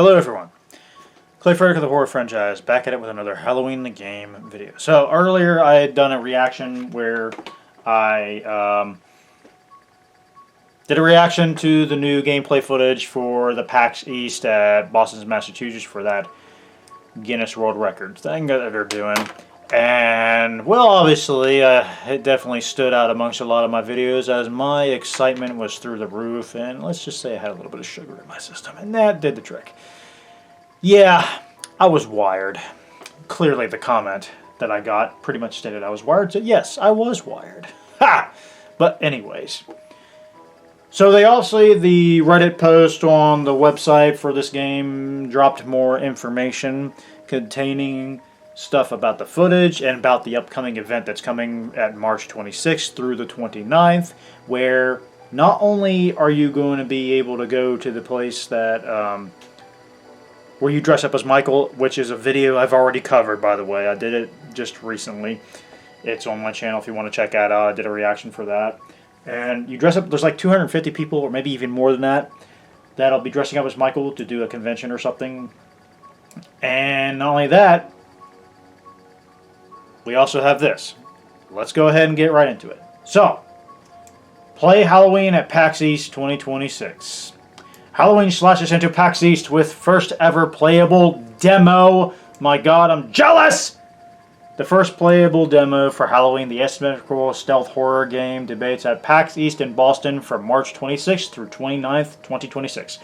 Hello everyone, Clay Frederick of the Horror Franchise, back at it with another Halloween the Game video. So earlier I had done a reaction where I did a reaction to the new gameplay footage for the PAX East at Boston, Massachusetts for that Guinness World Records thing that they're doing. And, well, obviously, it definitely stood out amongst a lot of my videos as my excitement was through the roof, and let's just say I had a little bit of sugar in my system, and that did the trick. Yeah, I was wired. Clearly the comment that I got pretty much stated I was wired, so yes, I was wired. Ha! But anyways. So the Reddit post on the website for this game dropped more information containing stuff about the footage and about the upcoming event that's coming at March 26th through the 29th, where not only are you going to be able to go to the place that where you dress up as Michael, which is a video I've already covered, by the way. I did it just recently. It's on my channel if you want to check that out. I did a reaction for that. And you dress up, there's like 250 people, or maybe even more than that, that'll be dressing up as Michael to do a convention or something. And not only that, we also have this. Let's go ahead and get right into it. So, play Halloween at PAX East 2026. Halloween slashes into PAX East with first ever playable demo. My god, I'm jealous! The first playable demo for Halloween, the asymmetrical stealth horror game, debates at PAX East in Boston from March 26th through 29th, 2026.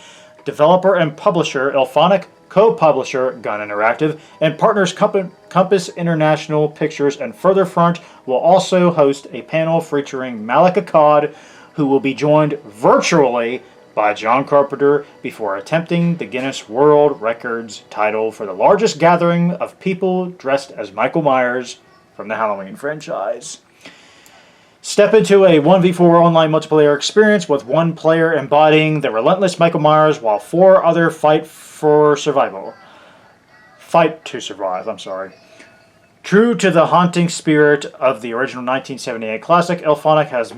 Developer and publisher Elphonic, co-publisher Gun Interactive, and partners Compass International Pictures and Furtherfront will also host a panel featuring Malika Akkad, who will be joined virtually by John Carpenter before attempting the Guinness World Records title for the largest gathering of people dressed as Michael Myers from the Halloween franchise. Step into a 1v4 online multiplayer experience with one player embodying the relentless Michael Myers while four other fight to survive, True to the haunting spirit of the original 1978 classic, Elphonic has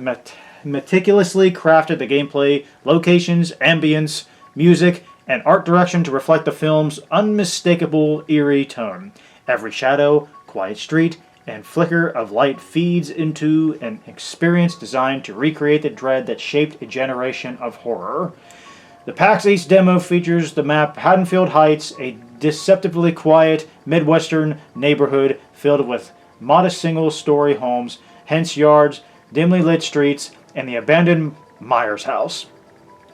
meticulously crafted the gameplay, locations, ambience, music, and art direction to reflect the film's unmistakable eerie tone. Every shadow, quiet street, and flicker of light feeds into an experience designed to recreate the dread that shaped a generation of horror. The PAX East demo features the map Haddonfield Heights, a deceptively quiet Midwestern neighborhood filled with modest single-story homes, hence yards, dimly lit streets, and the abandoned Myers house.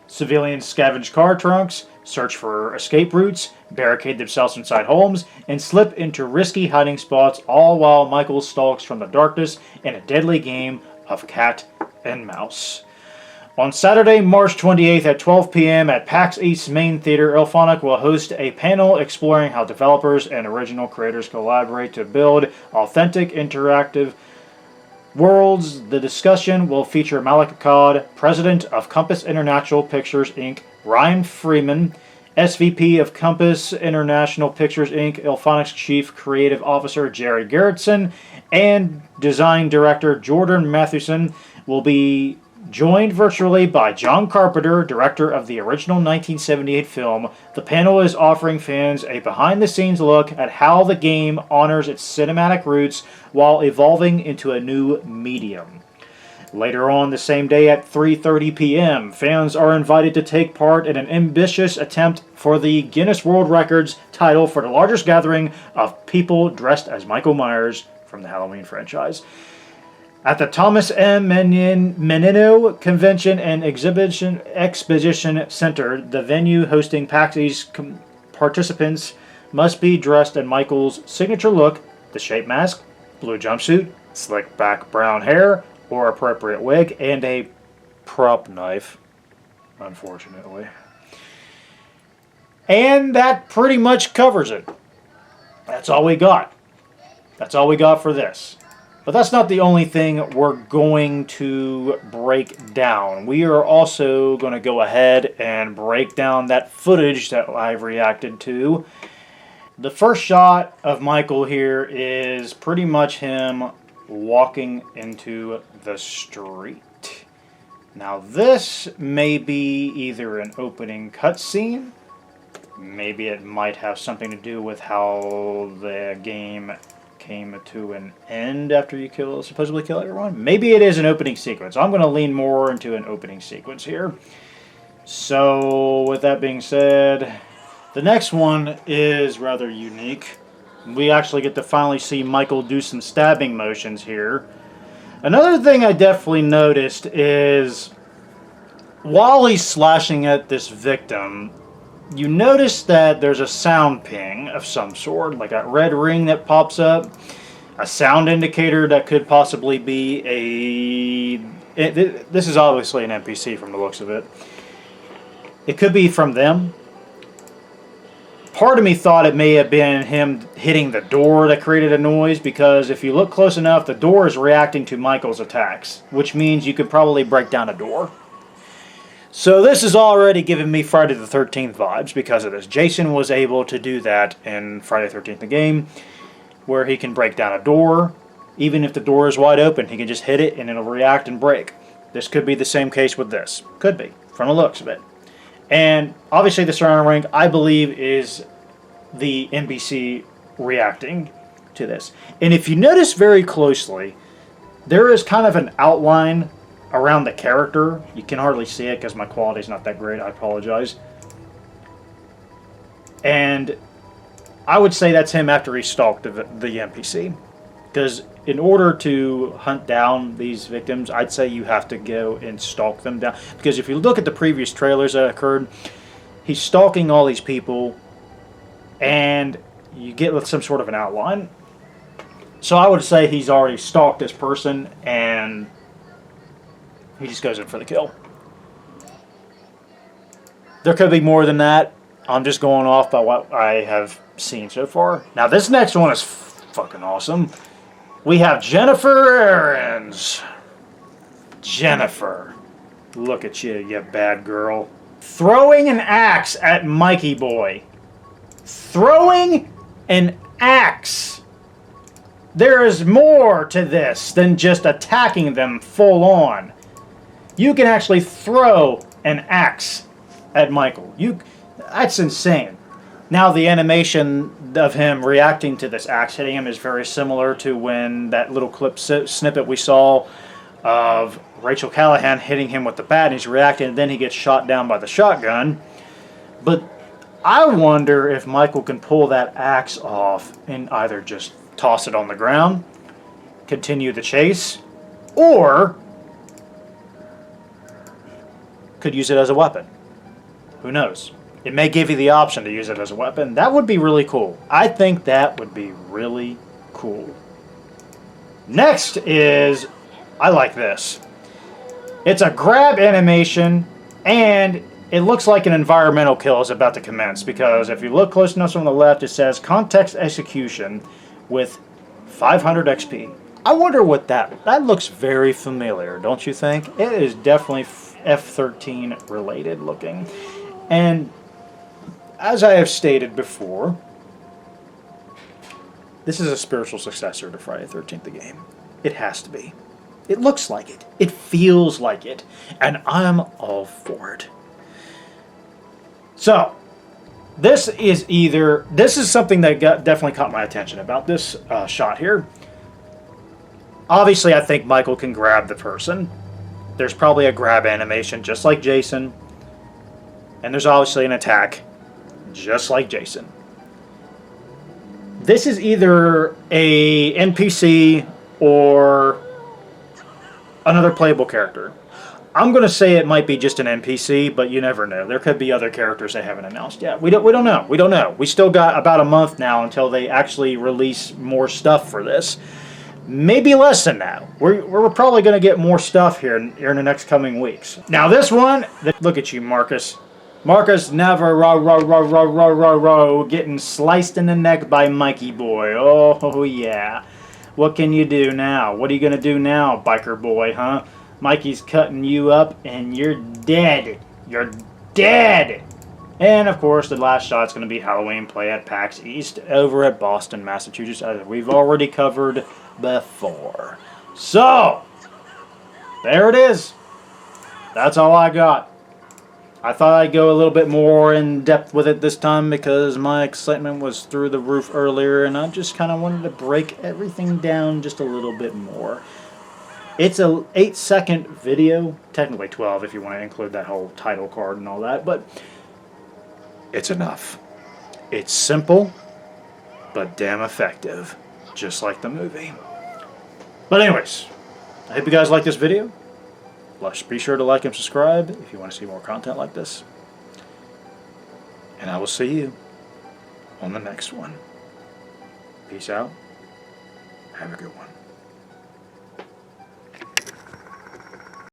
Civilians scavenge car trunks, search for escape routes, barricade themselves inside homes, and slip into risky hiding spots, all while Michael stalks from the darkness in a deadly game of cat and mouse. On Saturday, March 28th at 12 p.m. at PAX East's main theater, Elphonic will host a panel exploring how developers and original creators collaborate to build authentic, interactive worlds. The discussion will feature Malika Akkad, president of Compass International Pictures, Inc., Ryan Freeman, SVP of Compass International Pictures, Inc., Elphonic's Chief Creative Officer, Jerry Gerritsen, and Design Director Jordan Mathewson will be joined virtually by John Carpenter, director of the original 1978 film. The panel is offering fans a behind-the-scenes look at how the game honors its cinematic roots while evolving into a new medium. Later on the same day at 3:30 p.m., fans are invited to take part in an ambitious attempt for the Guinness World Records title for the largest gathering of people dressed as Michael Myers from the Halloween franchise. At the Thomas M. Menino Convention and Exposition Center, the venue hosting PAX East, participants must be dressed in Michael's signature look, the shape mask, blue jumpsuit, slick back brown hair, or appropriate wig, and a prop knife, unfortunately. And that pretty much covers it. That's all we got. That's all we got for this. But that's not the only thing we're going to break down. We are also going to go ahead and break down that footage that I've reacted to. The first shot of Michael here is pretty much him walking into the street. Now this may be either an opening cutscene Maybe it might have something to do with how the game came to an end after you supposedly kill everyone. Maybe it is an opening sequence. I'm going to lean more into an opening sequence here. So, with that being said, the next one is rather unique. We actually get to finally see Michael do some stabbing motions here. Another thing I definitely noticed is while he's slashing at this victim, you notice that there's a sound ping of some sort, like a red ring that pops up, a sound indicator that could possibly be this is obviously an NPC from the looks of it. It could be from them. Part of me thought it may have been him hitting the door that created a noise, because if you look close enough, the door is reacting to Michael's attacks, which means you could probably break down a door. So this is already giving me Friday the 13th vibes because of this. Jason was able to do that in Friday the 13th the game, where he can break down a door. Even if the door is wide open, he can just hit it and it'll react and break. This could be the same case with this. Could be, from the looks of it. And obviously the surround ring, I believe, is the NPC reacting to this. And if you notice very closely, there is kind of an outline around the character. You can hardly see it because my quality is not that great. I apologize. And I would say that's him after he stalked the NPC. Because in order to hunt down these victims, I'd say you have to go and stalk them down. Because if you look at the previous trailers that occurred, he's stalking all these people, and you get with some sort of an outline. So I would say he's already stalked this person, and he just goes in for the kill. There could be more than that. I'm just going off by what I have seen so far. Now this next one is fucking awesome. We have Jennifer Aarons. Jennifer. Look at you, you bad girl. Throwing an axe at Mikey Boy. Throwing an axe. There is more to this than just attacking them full on. You can actually throw an axe at Michael. That's insane. Now the animation of him reacting to this axe hitting him is very similar to when that little clip snippet we saw of Rachel Callahan hitting him with the bat, and he's reacting, and then he gets shot down by the shotgun. But I wonder if Michael can pull that axe off and either just toss it on the ground, continue the chase, or could use it as a weapon. Who knows? It may give you the option to use it as a weapon. That would be really cool. I think that would be really cool. Next is, I like this. It's a grab animation, and it looks like an environmental kill is about to commence, because if you look close enough on the left, it says context execution with 500 XP. I wonder what that looks very familiar, don't you think? It is definitely F-13 related looking. And as I have stated before, this is a spiritual successor to Friday the 13th the game. It has to be. It looks like it. It feels like it. And I'm all for it. So, this is something that definitely caught my attention about this shot here. Obviously, I think Michael can grab the person. There's probably a grab animation, just like Jason. And there's obviously an attack, just like Jason. This is either a NPC or another playable character. I'm going to say it might be just an NPC, but you never know. There could be other characters they haven't announced yet. We don't know. We don't know. We still got about a month now until they actually release more stuff for this. Maybe less than that. We're probably going to get more stuff here in the next coming weeks. Now this one, look at you, Marcus. Marcus Navarro getting sliced in the neck by Mikey Boy. Oh yeah. What can you do now? What are you going to do now, biker boy, huh? Mikey's cutting you up and you're dead. You're dead. And of course the last shot's going to be Halloween play at PAX East over at Boston, Massachusetts, as we've already covered before. So, there it is. That's all I got. I thought I'd go a little bit more in depth with it this time because my excitement was through the roof earlier, and I just kind of wanted to break everything down just a little bit more. It's a 8-second video, technically 12 if you want to include that whole title card and all that, but it's enough. It's simple, but damn effective, just like the movie. But anyways, I hope you guys like this video. Be sure to like and subscribe if you want to see more content like this. And I will see you on the next one. Peace out. Have a good one.